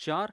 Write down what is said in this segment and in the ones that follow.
4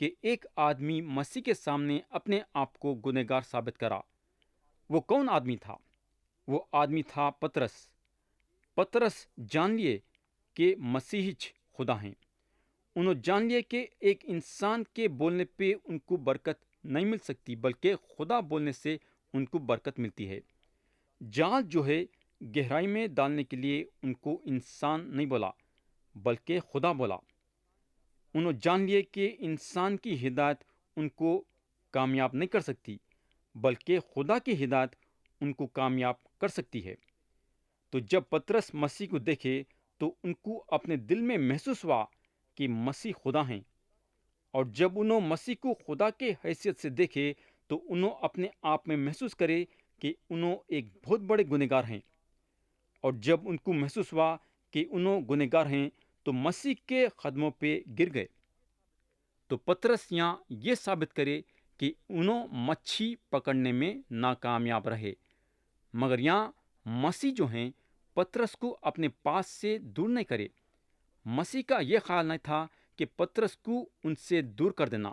کہ ایک آدمی مسیح کے سامنے اپنے آپ کو گنہگار ثابت کرا۔ وہ کون آدمی تھا؟ وہ آدمی تھا پطرس۔ پطرس جان لیے کہ مسیح خدا ہیں۔ انہوں جان لیے کہ ایک انسان کے بولنے پہ ان کو برکت نہیں مل سکتی، بلکہ خدا بولنے سے ان کو برکت ملتی ہے۔ جال جو ہے گہرائی میں ڈالنے کے لیے ان کو انسان نہیں بولا بلکہ خدا بولا۔ انہوں جان لیے کہ انسان کی ہدایت ان کو کامیاب نہیں کر سکتی، بلکہ خدا کی ہدایت ان کو کامیاب کر سکتی ہے۔ تو جب پطرس مسیح کو دیکھے تو ان کو اپنے دل میں محسوس ہوا کہ مسیح خدا ہیں، اور جب انہوں مسیح کو خدا کے حیثیت سے دیکھے تو انہوں اپنے آپ میں محسوس کرے کہ انہوں ایک بہت بڑے گنہگار ہیں، اور جب ان کو محسوس ہوا کہ انہوں گنہگار ہیں تو مسیح کے قدموں پہ گر گئے۔ تو پطرس یہاں یہ ثابت کرے کہ انہوں مچھی پکڑنے میں ناکامیاب رہے، مگر یہاں مسیح جو ہیں پطرس کو اپنے پاس سے دور نہیں کرے۔ مسیح کا یہ خیال نہیں تھا کہ پطرس کو ان سے دور کر دینا۔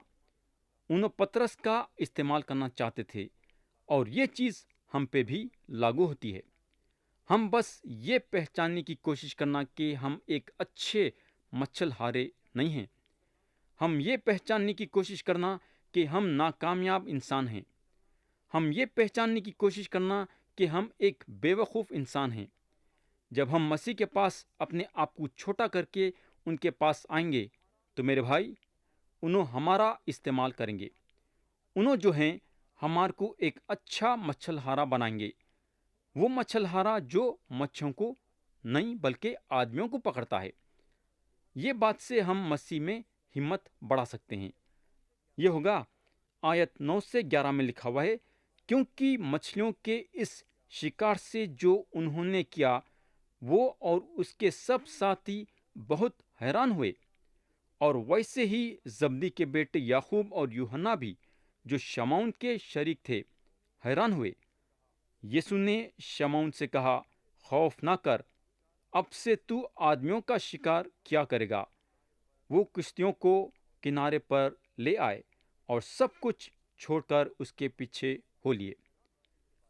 انہوں پطرس کا استعمال کرنا چاہتے تھے، اور یہ چیز ہم پہ بھی لاگو ہوتی ہے۔ ہم بس یہ پہچاننے کی کوشش کرنا کہ ہم ایک اچھے مچھل ہارے نہیں ہیں۔ ہم یہ پہچاننے کی کوشش کرنا کہ ہم ناکامیاب انسان ہیں۔ ہم یہ پہچاننے کی کوشش کرنا کہ ہم ایک بے وقوف انسان ہیں۔ جب ہم مسیح کے پاس اپنے آپ کو چھوٹا کر کے ان کے پاس آئیں گے تو میرے بھائی، انہوں ہمارا استعمال کریں گے۔ انہوں جو ہیں ہمارے کو ایک اچھا مچھل ہارا بنائیں گے، وہ مچھل ہارا جو مچھوں کو نہیں بلکہ آدمیوں کو پکڑتا ہے۔ یہ بات سے ہم مسیح میں ہمت بڑھا سکتے ہیں۔ یہ ہوگا آیت 9 سے 11 میں لکھا ہوا ہے، کیونکہ مچھلیوں کے اس شکار سے جو انہوں نے کیا، وہ اور اس کے سب ساتھی بہت حیران ہوئے، اور ویسے ہی زبدی کے بیٹے یعقوب اور یوحنا بھی جو شمعون کے شریک تھے حیران ہوئے۔ یسوع نے شمعون سے کہا، خوف نہ کر، اب سے تو آدمیوں کا شکار کیا کرے گا۔ وہ کشتیوں کو کنارے پر لے آئے اور سب کچھ چھوڑ کر اس کے پیچھے ہو لیے۔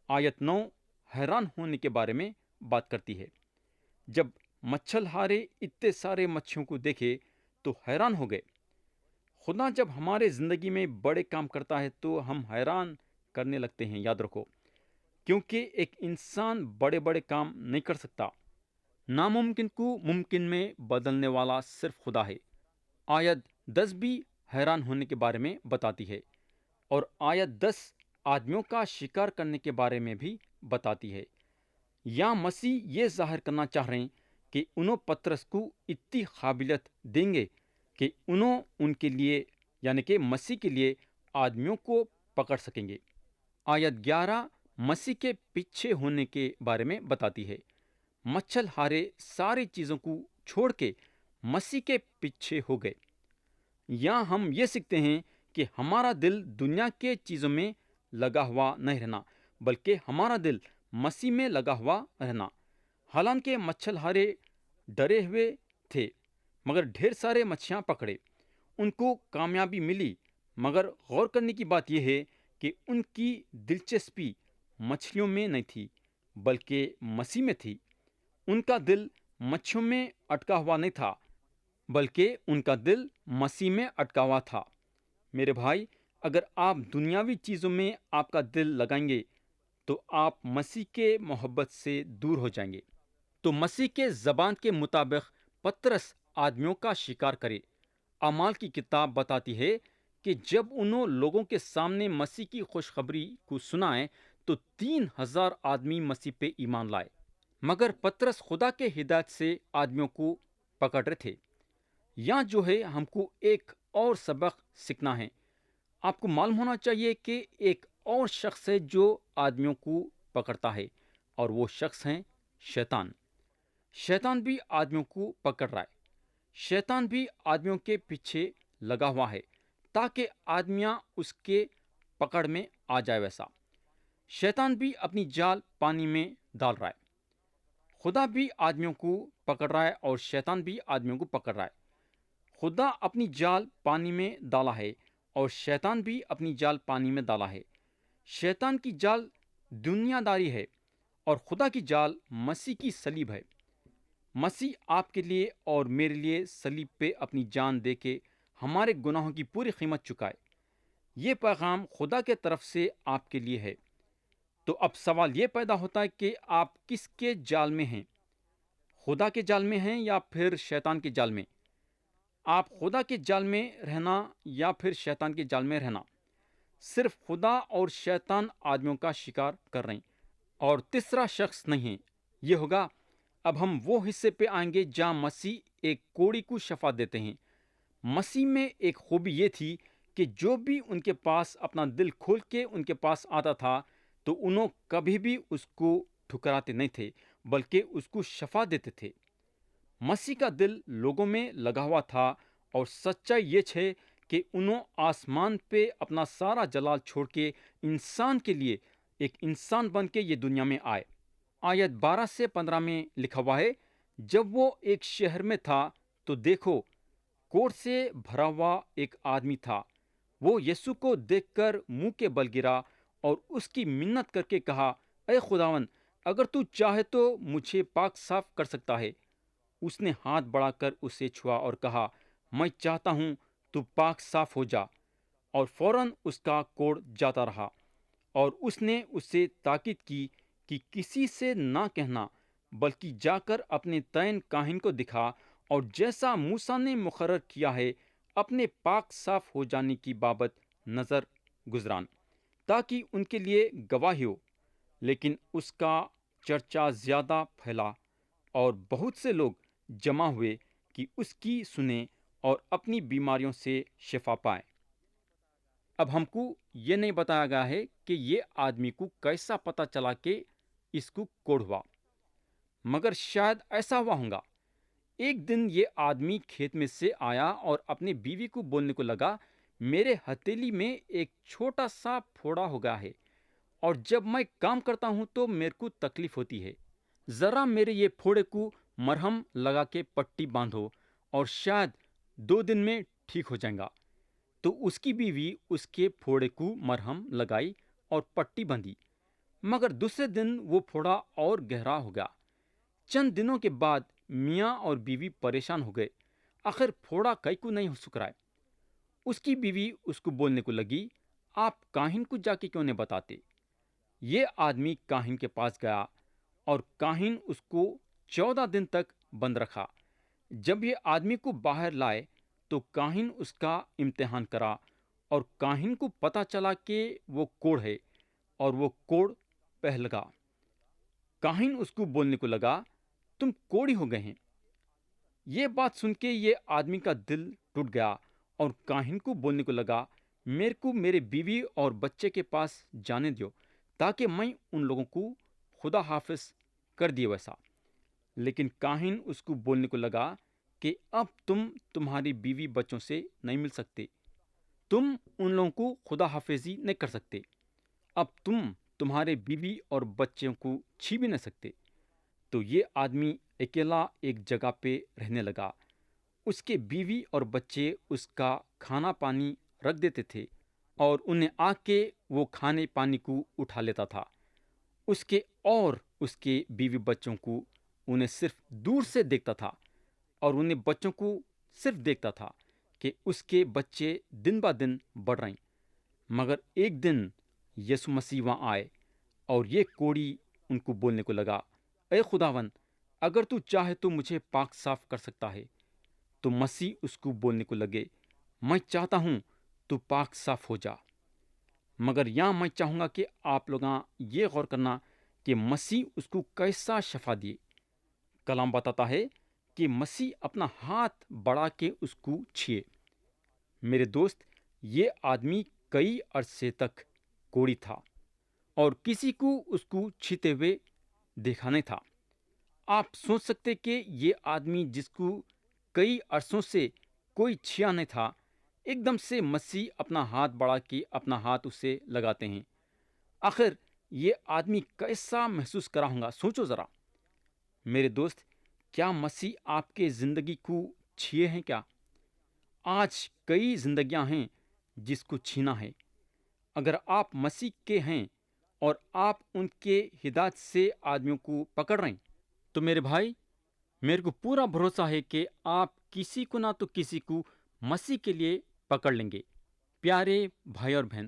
آیت 9 حیران ہونے کے بارے میں بات کرتی ہے۔ جب مچھل ہارے اتنے سارے مچھلیوں کو دیکھے تو حیران ہو گئے۔ خدا جب ہمارے زندگی میں بڑے کام کرتا ہے تو ہم حیران کرنے لگتے ہیں، یاد رکھو، کیونکہ ایک انسان بڑے بڑے کام نہیں کر سکتا۔ ناممکن کو ممکن میں بدلنے والا صرف خدا ہے۔ آیت 10 بھی حیران ہونے کے بارے میں بتاتی ہے، اور آیت 10 آدمیوں کا شکار کرنے کے بارے میں بھی بتاتی ہے۔ یہاں مسیح یہ ظاہر کرنا چاہ رہے ہیں کہ انہوں پطرس کو اتنی قابلیت دیں گے کہ انہوں ان کے لیے یعنی کہ مسیح کے لیے آدمیوں کو پکڑ سکیں گے۔ آیت 11 مسیح کے پیچھے ہونے کے بارے میں بتاتی ہے۔ مچھل ہارے ساری چیزوں کو چھوڑ کے مسیح کے پیچھے ہو گئے۔ یہاں ہم یہ سیکھتے ہیں کہ ہمارا دل دنیا کے چیزوں میں لگا ہوا نہیں رہنا، بلکہ ہمارا دل مسیح میں لگا ہوا رہنا۔ حالانکہ مچھل ہارے ڈرے ہوئے تھے، مگر ڈھیر سارے مچھیاں پکڑے، ان کو کامیابی ملی، مگر غور کرنے کی بات یہ ہے کہ ان کی دلچسپی مچھلیوں میں نہیں تھی بلکہ مسیح میں تھی۔ ان کا دل مچھلیوں میں اٹکا ہوا نہیں تھا بلکہ ان کا دل مسیح میں اٹکا ہوا تھا۔ میرے بھائی، اگر آپ دنیاوی چیزوں میں آپ کا دل لگائیں گے تو آپ مسیح کے محبت سے دور ہو جائیں گے۔ تو مسیح کے زبان کے مطابق پطرس آدمیوں کا شکار کرے۔ اعمال کی کتاب بتاتی ہے کہ جب انہوں لوگوں کے سامنے مسیح کی خوشخبری کو سنائے تو 3000 آدمی مسیح پہ ایمان لائے۔ مگر پطرس خدا کے ہدایت سے آدمیوں کو پکڑ رہے تھے۔ یہاں جو ہے ہم کو ایک اور سبق سیکھنا ہے۔ آپ کو معلوم ہونا چاہیے کہ ایک اور شخص ہے جو آدمیوں کو پکڑتا ہے، اور وہ شخص ہیں شیطان۔ شیطان بھی آدمیوں کو پکڑ رہا ہے۔ شیطان بھی آدمیوں کے پیچھے لگا ہوا ہے تاکہ آدمیاں اس کے پکڑ میں آ جائے۔ ویسا شیطان بھی اپنی جال پانی میں ڈال رہا ہے۔ خدا بھی آدمیوں کو پکڑ رہا ہے اور شیطان بھی آدمیوں کو پکڑ رہا ہے۔ خدا اپنی جال پانی میں ڈالا ہے اور شیطان بھی اپنی جال پانی میں ڈالا ہے۔ شیطان کی جال دنیا داری ہے اور خدا کی جال مسیح کی صلیب ہے۔ مسیح آپ کے لیے اور میرے لیے صلیب پہ اپنی جان دے کے ہمارے گناہوں کی پوری قیمت چکائے۔ یہ پیغام خدا کے طرف سے آپ کے لیے ہے۔ تو اب سوال یہ پیدا ہوتا ہے کہ آپ کس کے جال میں ہیں؟ خدا کے جال میں ہیں یا پھر شیطان کے جال میں؟ آپ خدا کے جال میں رہنا یا پھر شیطان کے جال میں رہنا؟ صرف خدا اور شیطان آدمیوں کا شکار کر رہے ہیں اور تیسرا شخص نہیں ہے۔ یہ ہوگا، اب ہم وہ حصے پہ آئیں گے جہاں مسیح ایک کوڑی کو شفا دیتے ہیں۔ مسیح میں ایک خوبی یہ تھی کہ جو بھی ان کے پاس اپنا دل کھول کے ان کے پاس آتا تھا تو انہوں کبھی بھی اس کو ٹھکراتے نہیں تھے بلکہ اس کو شفا دیتے تھے۔ مسیح کا دل لوگوں میں لگا ہوا تھا اور سچائی یہ ہے کہ انہوں آسمان پہ اپنا سارا جلال چھوڑ کے انسان کے لیے ایک انسان بن کے یہ دنیا میں آئے۔ آیت 12 سے 15 میں لکھا ہوا ہے، جب وہ ایک شہر میں تھا تو دیکھو کوڑ سے بھرا ہوا ایک آدمی تھا۔ وہ یسوع کو دیکھ کر منہ کے بل گرا اور اس کی منت کر کے کہا، اے خداوند، اگر تو چاہے تو مجھے پاک صاف کر سکتا ہے۔ اس نے ہاتھ بڑھا کر اسے چھوا اور کہا، میں چاہتا ہوں تو پاک صاف ہو جا۔ اور فوراً اس کا کوڑ جاتا رہا۔ اور اس نے اسے تاکید کی کہ کسی سے نہ کہنا بلکہ جا کر اپنے تعین کاہن کو دکھا اور جیسا موسیٰ نے مقرر کیا ہے اپنے پاک صاف ہو جانے کی بابت نظر گزران، تاکہ ان کے لیے گواہی ہو۔ لیکن اس کا چرچا زیادہ پھیلا اور بہت سے لوگ جمع ہوئے کہ اس کی سنیں اور اپنی بیماریوں سے شفا پائیں۔ اب ہم کو یہ نہیں بتایا گیا ہے کہ یہ آدمی کو کیسا پتا چلا کہ اس کو کوڑ ہوا، مگر شاید ایسا ہوا ہوگا۔ ایک دن یہ آدمی کھیت میں سے آیا اور اپنے بیوی کو بولنے کو لگا، میرے ہتھیلی میں ایک چھوٹا سا پھوڑا ہو گیا ہے اور جب میں کام کرتا ہوں تو میرے کو تکلیف ہوتی ہے۔ ذرا میرے یہ پھوڑے کو مرہم لگا کے پٹی باندھو اور شاید 2 دن میں ٹھیک ہو جائے گا۔ تو اس کی بیوی اس کے پھوڑے کو مرہم لگائی اور پٹی باندھی، مگر دوسرے دن وہ پھوڑا اور گہرا ہو گیا۔ چند دنوں کے بعد میاں اور بیوی پریشان ہو گئے، آخر پھوڑا کئی کو نہیں سک رہا ہے۔ اس کی بیوی اس کو بولنے کو لگی، آپ کاہن کو جا کے کیوں نہیں بتاتے؟ یہ آدمی کاہن کے پاس گیا اور کاہن اس کو 14 دن تک بند رکھا۔ جب یہ آدمی کو باہر لائے تو کاہن اس کا امتحان کرا اور کاہن کو پتا چلا کہ وہ کوڑ ہے اور وہ کوڑ پہ لگا۔ کاہن اس کو بولنے کو لگا، تم کوڑی ہو گئے ہیں۔ یہ بات سن کے یہ آدمی کا دل ٹوٹ گیا اور کاہن کو بولنے کو لگا، میرے کو میرے بیوی اور بچے کے پاس جانے دیو تاکہ میں ان لوگوں کو خدا حافظ کر دیے ویسا۔ لیکن کاہن اس کو بولنے کو لگا کہ اب تم تمہاری بیوی بچوں سے نہیں مل سکتے، تم ان لوگوں کو خدا حافظی نہیں کر سکتے، اب تم تمہارے بیوی اور بچوں کو چھین بھی نہیں سکتے۔ تو یہ آدمی اکیلا ایک جگہ پہ رہنے لگا۔ اس کے بیوی اور بچے اس کا کھانا پانی رکھ دیتے تھے اور انہیں آ کے وہ کھانے پانی کو اٹھا لیتا تھا۔ اس کے بیوی بچوں کو انہیں صرف دور سے دیکھتا تھا اور انہیں بچوں کو صرف دیکھتا تھا کہ اس کے بچے دن با دن بڑھ رہے ہیں۔ مگر ایک دن یسوع مسیح وہاں آئے اور یہ کوڑی ان کو بولنے کو لگا، اے خداوند، اگر تو چاہے تو مجھے پاک صاف کر سکتا ہے۔ تو مسیح اس کو بولنے کو لگے، میں چاہتا ہوں تو پاک صاف ہو جا۔ مگر یہاں میں چاہوں گا کہ آپ لوگاں یہ غور کرنا کہ مسیح اس کو کیسا شفا دیے۔ کلام بتاتا ہے کہ مسیح اپنا ہاتھ بڑھا کے اس کو چھیے۔ میرے دوست، یہ آدمی کئی عرصے تک کوڑی تھا اور کسی کو اس کو چھیتے ہوئے دیکھا نہیں تھا۔ آپ سوچ سکتے کہ یہ آدمی جس کو کئی عرصوں سے کوئی چھیا نہیں تھا، ایک دم سے مسیح اپنا ہاتھ بڑھا کے اپنا ہاتھ اسے لگاتے ہیں۔ آخر یہ آدمی کیسا محسوس کرا ہوگا، سوچو ذرا۔ میرے دوست، کیا مسیح آپ کے زندگی کو چھیے ہیں کیا؟ آج کئی زندگیاں ہیں جس کو چھینا ہے۔ اگر آپ مسیح کے ہیں اور آپ ان کے ہدایت سے آدمیوں کو پکڑ رہے ہیں تو میرے بھائی، میرے کو پورا بھروسہ ہے کہ آپ کسی کو نہ تو کسی کو مسیح کے لیے پکڑ لیں گے۔ پیارے بھائی اور بہن،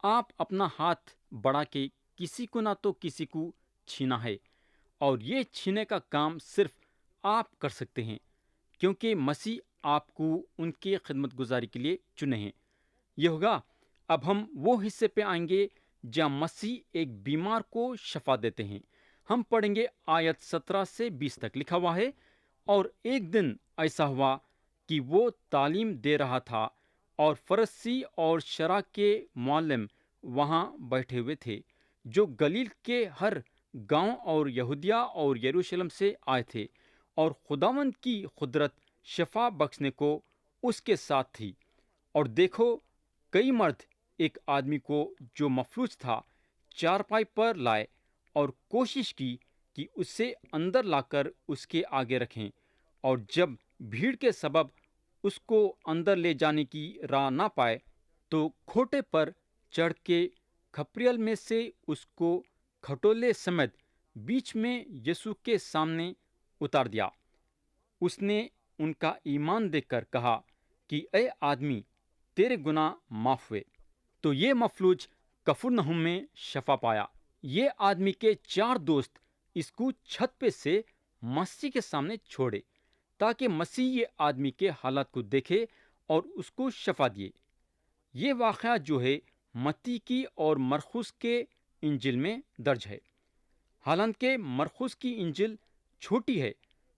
آپ اپنا ہاتھ بڑھا کے کسی کو نہ تو کسی کو چھینا ہے، اور یہ چھینے کا کام صرف آپ کر سکتے ہیں، کیونکہ مسیح آپ کو ان کی خدمت گزاری کے لیے چنے ہیں۔ یہ ہوگا، اب ہم وہ حصے پہ آئیں گے جہاں مسیح ایک بیمار کو شفا دیتے ہیں۔ ہم پڑھیں گے آیت 17 سے 20 تک لکھا ہوا ہے، اور ایک دن ایسا ہوا کہ وہ تعلیم دے رہا تھا، اور فرسی اور شرع کے معلم وہاں بیٹھے ہوئے تھے، جو گلیل کے ہر گاؤں اور یہودیہ اور یروشلم سے آئے تھے، اور خداوند کی قدرت شفا بخشنے کو اس کے ساتھ تھی۔ اور دیکھو، کئی مرد ایک آدمی کو جو مفلوج تھا چارپائی پر لائے، اور کوشش کی کہ اسے اندر لا کر اس کے آگے رکھیں، اور جب بھیڑ کے سبب اس کو اندر لے جانے کی راہ نہ پائے تو کھوٹے پر چڑھ کے کھپریل میں سے اس کو کھٹولے سمیت بیچ میں یسوع کے سامنے اتار دیا۔ اس نے ان کا ایمان دیکھ کر کہا کہ اے آدمی، تیرے گناہ معاف ہوئے۔ تو یہ مفلوج کفرنہم میں شفا پایا۔ یہ آدمی کے 4 دوست اس کو چھت پہ سے مسیح کے سامنے چھوڑے، تاکہ مسیح یہ آدمی کے حالات کو دیکھے اور اس کو شفا دیے۔ یہ واقعہ جو ہے متی کی اور مرقس کے انجیل میں درج ہے۔ حالانکہ مرقس کی انجیل چھوٹی ہے،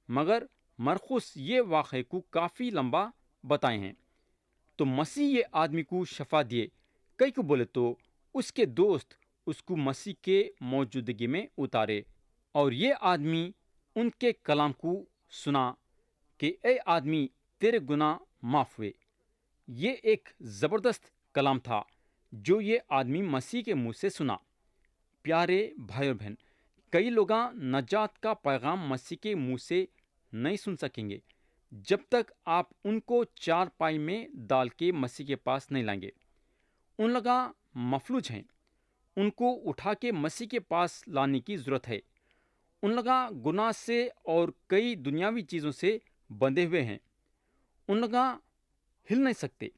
مگر مرقس یہ واقعے کو کافی لمبا بتائے ہیں۔ تو مسیح یہ آدمی کو شفا دیے، کئی کو بولے تو اس کے دوست اس کو مسیح کے موجودگی میں اتارے، اور یہ آدمی ان کے کلام کو سنا کہ اے آدمی، تیرے گناہ معاف ہوئے۔ یہ ایک زبردست کلام تھا جو یہ آدمی مسیح کے منہ سے سنا۔ پیارے بھائی اور بہن، کئی لوگاں نجات کا پیغام مسیح کے منہ سے نہیں سن سکیں گے جب تک آپ ان کو چارپائی میں ڈال کے مسیح کے پاس نہیں لائیں گے۔ ان لوگاں مفلوج ہیں، ان کو اٹھا کے مسیح کے پاس لانے کی ضرورت ہے۔ ان لوگاں گناہ سے اور کئی دنیاوی چیزوں سے بندھے ہوئے ہیں، ان لوگاں ہل نہیں سکتے۔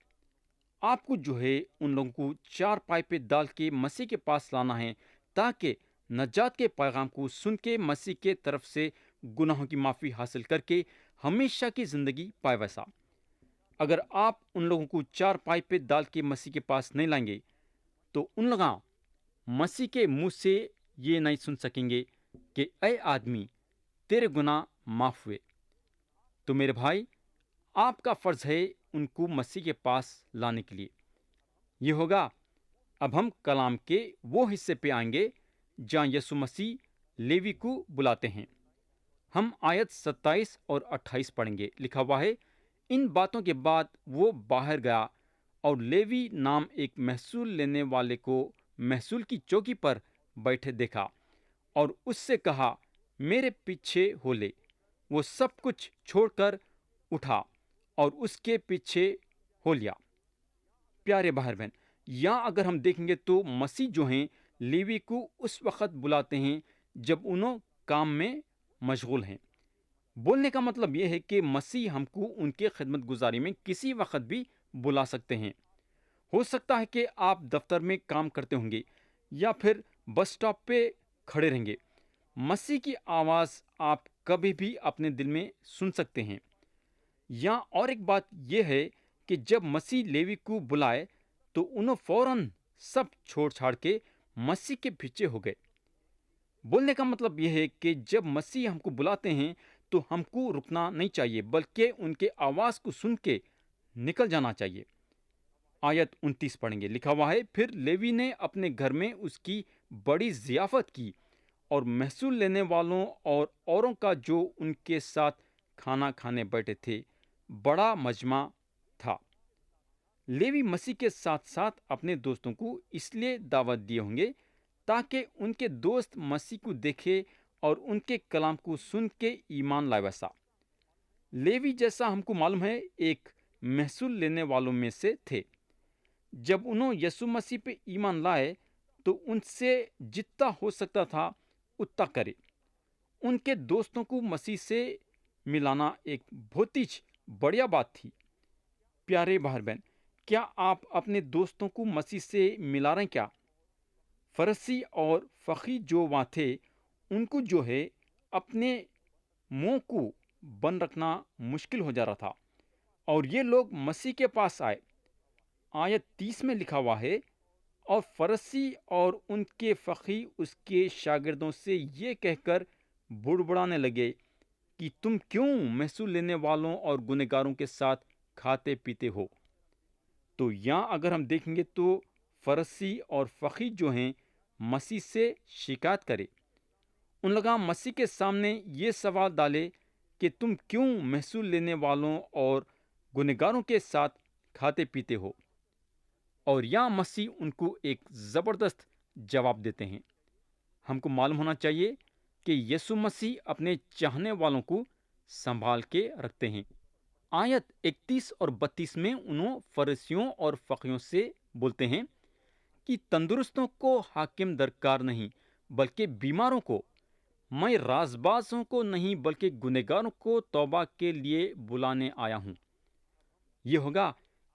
آپ کو جو ہے ان لوگوں کو چارپائی پہ ڈال کے مسیح کے پاس لانا ہے، تاکہ نجات کے پیغام کو سن کے مسیح کے طرف سے گناہوں کی معافی حاصل کر کے ہمیشہ کی زندگی پائے۔ ویسا اگر آپ ان لوگوں کو چارپائی پہ ڈال کے مسیح کے پاس نہیں لائیں گے تو ان لوگاں مسیح کے منہ سے یہ نہیں سن سکیں گے کہ اے آدمی، تیرے گناہ معاف ہوئے۔ تو میرے بھائی، آپ کا فرض ہے ان کو مسیح کے پاس لانے کے لیے۔ یہ ہوگا، اب ہم کلام کے وہ حصے پہ آئیں گے جہاں یسوع مسیح لیوی کو بلاتے ہیں۔ ہم آیت 27 اور 28 پڑھیں گے، لکھا ہوا ہے، ان باتوں کے بعد وہ باہر گیا اور لیوی نام ایک محصول لینے والے کو محصول کی چوکی پر بیٹھے دیکھا، اور اس سے کہا، میرے پیچھے ہو لے۔ وہ سب کچھ چھوڑ کر اٹھا اور اس کے پیچھے ہو لیا۔ پیارے بھائی بہن، یہاں اگر ہم دیکھیں گے تو مسیح جو ہیں لیوی کو اس وقت بلاتے ہیں جب انہوں کام میں مشغول ہیں۔ بولنے کا مطلب یہ ہے کہ مسیح ہم کو ان کے خدمت گزاری میں کسی وقت بھی بلا سکتے ہیں۔ ہو سکتا ہے کہ آپ دفتر میں کام کرتے ہوں گے یا پھر بس سٹاپ پہ کھڑے رہیں گے۔ مسیح کی آواز آپ کبھی بھی اپنے دل میں سن سکتے ہیں۔ یہاں اور ایک بات یہ ہے کہ جب مسیح لیوی کو بلائے تو انہوں فوراً سب چھوڑ چھاڑ کے مسیح کے پیچھے ہو گئے۔ بولنے کا مطلب یہ ہے کہ جب مسیح ہم کو بلاتے ہیں تو ہم کو رکنا نہیں چاہیے، بلکہ ان کے آواز کو سن کے نکل جانا چاہیے۔ آیت 29 پڑھیں گے، لکھا ہوا ہے، پھر لیوی نے اپنے گھر میں اس کی بڑی ضیافت کی، اور محصول لینے والوں اور اوروں کا جو ان کے ساتھ کھانا کھانے بیٹھے تھے بڑا مجمع تھا۔ لیوی مسیح کے ساتھ ساتھ اپنے دوستوں کو اس لیے دعوت دیے ہوں گے تاکہ ان کے دوست مسیح کو دیکھے اور ان کے کلام کو سن کے ایمان لائے۔ ویسا لیوی، جیسا ہم کو معلوم ہے، ایک محصول لینے والوں میں سے تھے۔ جب انہوں یسوع مسیح پہ ایمان لائے تو ان سے جتنا ہو سکتا تھا اتنا کرے۔ ان کے دوستوں کو مسیح سے ملانا ایک بہت ہی بڑھیا بات تھی۔ پیارے بھائی بہن، کیا آپ اپنے دوستوں کو مسیح سے ملا رہے ہیں کیا؟ فرسی اور فقی جو وہاں تھے ان کو جو ہے اپنے منہ کو بند رکھنا مشکل ہو جا رہا تھا، اور یہ لوگ مسیح کے پاس آئے۔ آیت 30 میں لکھا ہوا ہے، اور فرسی اور ان کے فقی اس کے شاگردوں سے یہ کہہ کر بڑبڑانے لگے کہ تم کیوں محصول لینے والوں اور گنہگاروں کے ساتھ کھاتے پیتے ہو؟ تو یہاں اگر ہم دیکھیں گے تو فرسی اور فقی جو ہیں مسیح سے شکایت کرے۔ ان لوگوں مسیح کے سامنے یہ سوال ڈالے کہ تم کیوں محصول لینے والوں اور گنہگاروں کے ساتھ کھاتے پیتے ہو؟ اور یہاں مسیح ان کو ایک زبردست جواب دیتے ہیں۔ ہم کو معلوم ہونا چاہیے کہ یسوع مسیح اپنے چاہنے والوں کو سنبھال کے رکھتے ہیں۔ آیت 31 اور 32 میں انہوں فرشیوں اور فقیوں سے بولتے ہیں کہ تندرستوں کو حاکم درکار نہیں بلکہ بیماروں کو، میں رازبازوں کو نہیں بلکہ گنہگاروں کو توبہ کے لیے بلانے آیا ہوں۔ یہ ہوگا،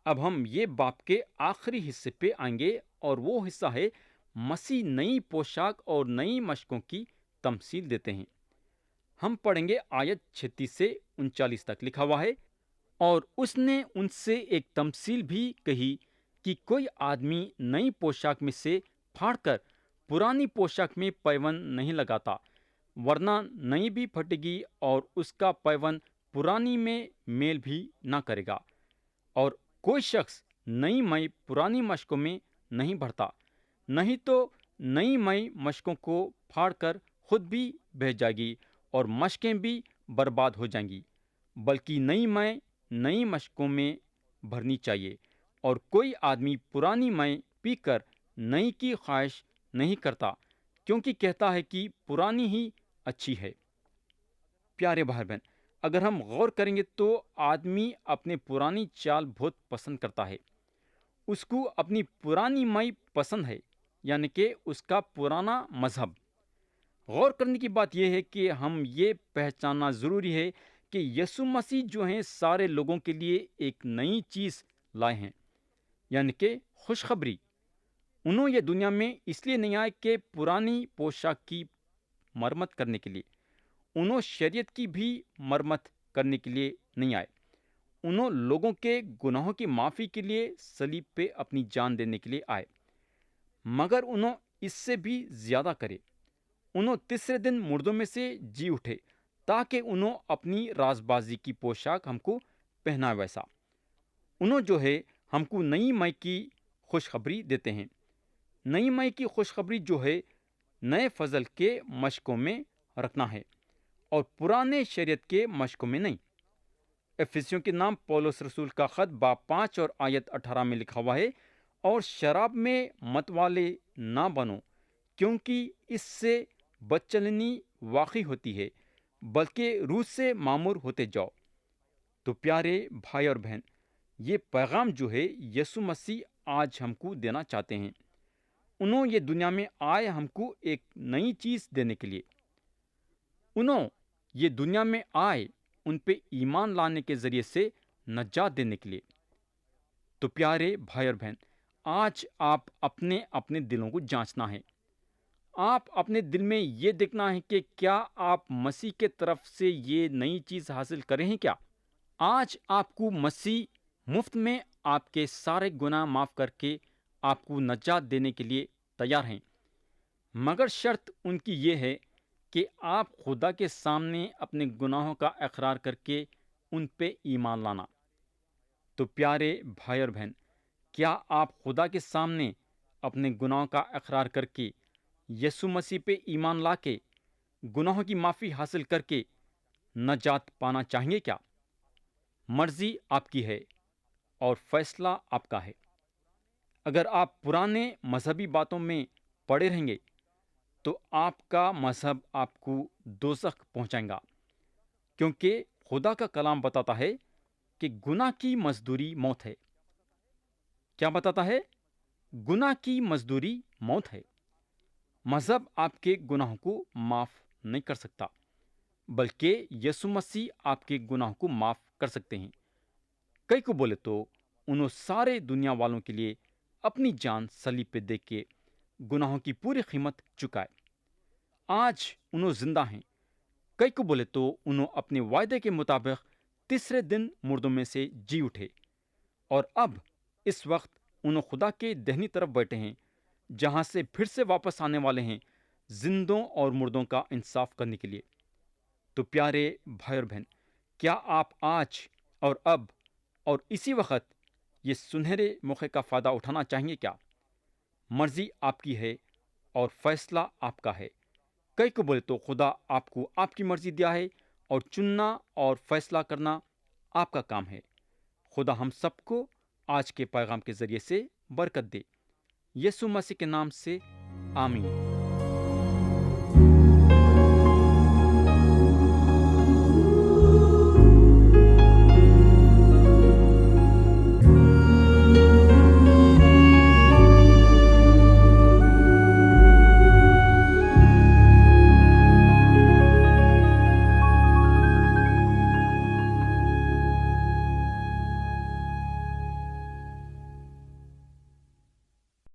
اب ہم یہ باپ کے آخری حصے پہ آئیں گے، اور وہ حصہ ہے مسیح نئی پوشاک اور نئی مشقوں کی تمثیل دیتے ہیں۔ ہم پڑھیں گے آیت 36 سے 39 تک لکھا ہوا ہے، اور اس نے ان سے ایک تمثیل بھی کہی کہ کوئی آدمی نئی پوشاک میں سے پھاڑ کر پرانی پوشاک میں پیوند نہیں لگاتا، ورنہ نئی بھی پھٹے گی اور اس کا پیوند پرانی میں میل بھی نہ کرے گا۔ اور کوئی شخص نئی مئی پرانی مشکوں میں نہیں بھرتا، نہیں تو نئی مئی مشکوں کو پھاڑ کر خود بھی بہہ جائے گی اور مشکیں بھی برباد ہو جائیں گی، بلکہ نئی مئی نئی مشکوں میں بھرنی چاہیے۔ اور کوئی آدمی پرانی مئی پی کر نئی کی خواہش نہیں کرتا، کیونکہ کہتا ہے کہ پرانی ہی اچھی ہے۔ پیارے بھائی بہن، اگر ہم غور کریں گے تو آدمی اپنے پرانی چال بہت پسند کرتا ہے۔ اس کو اپنی پرانی مئی پسند ہے، یعنی کہ اس کا پرانا مذہب۔ غور کرنے کی بات یہ ہے کہ ہم یہ پہچاننا ضروری ہے کہ یسوع مسیح جو ہیں سارے لوگوں کے لیے ایک نئی چیز لائے ہیں، یعنی کہ خوشخبری۔ انہوں یہ دنیا میں اس لیے نہیں آئے کہ پرانی پوشاک کی مرمت کرنے کے لیے، انہوں شریعت کی بھی مرمت کرنے کے لیے نہیں آئے، انہوں لوگوں کے گناہوں کی معافی کے لیے صلیب پہ اپنی جان دینے کے لیے آئے، مگر انہوں اس سے بھی زیادہ کرے۔ انہوں تیسرے دن مردوں میں سے جی اٹھے تاکہ انہوں اپنی رازبازی کی پوشاک ہم کو پہنا ویسا۔ انہوں جو ہے ہم کو نئی مئی کی خوشخبری دیتے ہیں۔ نئی مئی کی خوشخبری جو ہے نئے فضل کے مشکوں میں رکھنا ہے اور پرانے شریعت کے مشکوں میں نہیں۔ افسیوں کے نام پولس رسول کا خط باب 5 اور آیت 18 میں لکھا ہوا ہے، اور شراب میں مت والے نہ بنو، کیونکہ اس سے بدچلنی واقع ہوتی ہے، بلکہ روح سے معمور ہوتے جاؤ۔ تو پیارے بھائی اور بہن، یہ پیغام جو ہے یسوع مسیح آج ہم کو دینا چاہتے ہیں۔ انہوں یہ دنیا میں آئے ہم کو ایک نئی چیز دینے کے لیے۔ انہوں یہ دنیا میں آئے ان پہ ایمان لانے کے ذریعے سے نجات دینے کے لیے۔ تو پیارے بھائی اور بہن، آج آپ اپنے اپنے دلوں کو جانچنا ہے۔ آپ اپنے دل میں یہ دیکھنا ہے کہ کیا آپ مسیح کے طرف سے یہ نئی چیز حاصل کریں ہیں کیا؟ آج آپ کو مسیح مفت میں آپ کے سارے گناہ معاف کر کے آپ کو نجات دینے کے لیے تیار ہیں، مگر شرط ان کی یہ ہے کہ آپ خدا کے سامنے اپنے گناہوں کا اقرار کر کے ان پہ ایمان لانا۔ تو پیارے بھائی اور بہن، کیا آپ خدا کے سامنے اپنے گناہوں کا اقرار کر کے یسوع مسیح پہ ایمان لا کے گناہوں کی معافی حاصل کر کے نجات پانا چاہیں گے کیا؟ مرضی آپ کی ہے اور فیصلہ آپ کا ہے۔ اگر آپ پرانے مذہبی باتوں میں پڑے رہیں گے تو آپ کا مذہب آپ کو دوزخ پہنچائے گا، کیونکہ خدا کا کلام بتاتا ہے کہ گناہ کی مزدوری موت ہے۔ کیا بتاتا ہے؟ گناہ کی مزدوری موت ہے۔ مذہب آپ کے گناہوں کو معاف نہیں کر سکتا، بلکہ یسوع مسیح آپ کے گناہوں کو معاف کر سکتے ہیں۔ کئی کو بولے تو انہوں سارے دنیا والوں کے لیے اپنی جان صلیب پہ دے کے گناہوں کی پوری قیمت چکائے۔ آج انہوں زندہ ہیں۔ کئی کو بولے تو انہوں اپنے وعدے کے مطابق تیسرے دن مردوں میں سے جی اٹھے، اور اب اس وقت انہوں خدا کے دہنی طرف بیٹھے ہیں، جہاں سے پھر سے واپس آنے والے ہیں زندوں اور مردوں کا انصاف کرنے کے لیے۔ تو پیارے بھائی اور بہن، کیا آپ آج اور اب اور اسی وقت یہ سنہرے موقع کا فائدہ اٹھانا چاہیں گے کیا؟ مرضی آپ کی ہے اور فیصلہ آپ کا ہے۔ کئی کو بولے تو خدا آپ کو آپ کی مرضی دیا ہے، اور چننا اور فیصلہ کرنا آپ کا کام ہے۔ خدا ہم سب کو آج کے پیغام کے ذریعے سے برکت دے۔ یسوع مسیح کے نام سے آمین۔